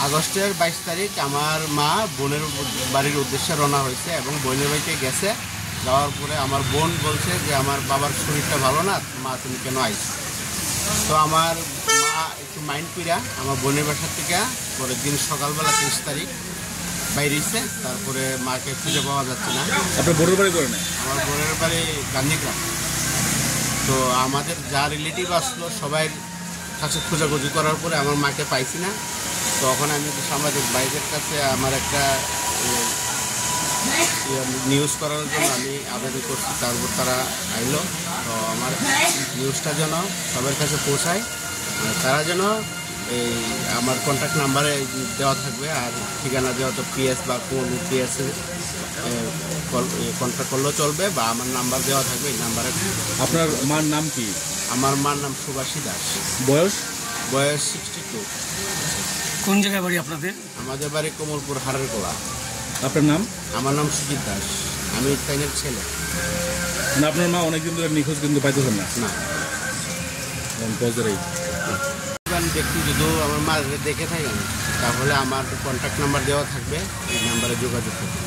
আগস্টের 22 তারিখ আমার মা বোনের বাড়ির উদ্দেশ্যে রওনা হয়েছে এবং বোনের বাড়িতে গেছে। যাওয়ার পরে আমার বোন বলছে যে আমার বাবার শরীরটা ভালো না, মা তুমি কেন আইছো? তো আমার মা একটু মাইন্ড কইরা আমার বোনের বাসার থেকে পরের দিন সকালবেলা 30 তারিখ বাইরেছে। তারপরে মাকে খুঁজে পাওয়া যাচ্ছে না। আপনার বোনের বাড়ি করে না? আমার বোনের বাড়ি গান্ধীগ্রাম। তো আমাদের যা রিলেটিভ আসলো সবাই কাছে খোঁজাখুঁজি করার পরে আমার মাকে পাইছি না। তখন আমি সাংবাদিক ভাইদের কাছে আমার একটা নিউজ করার জন্য আমি আবেদন করছি। তারপর তারা আইলো। তো আমার নিউজটা যেন সবার কাছে পৌঁছায়, তারা যেন এই আমার কন্ট্যাক্ট নাম্বারে দেওয়া থাকবে, আর ঠিকানা দেওয়া তো পিএস বা কোন পিএসে কন্ট্যাক্ট করলেও চলবে, বা আমার নাম্বার দেওয়া থাকবে এই নাম্বারে। আপনার মার নাম কি? আমার মার নাম সুভাষী দাস। বয়স? বয়স 62। কোন জায়গায় বাড়ি আপনাদের? আমাদের বাড়ি কমলপুর হারের কোলা। আপনার নাম? আমার নাম সুজিত দাস। আমি তাইনের ছেলে। মানে আপনার মা অনেকদিন ধরে নিখোঁজ, কিন্তু পাইতেছেন না? না। বজরেই ব্যক্তি যদি আমার মা দেখে থাকেন তাহলে আমার কন্ট্যাক্ট নাম্বার দেওয়া থাকবে, এই নাম্বারে যোগাযোগ করবেন।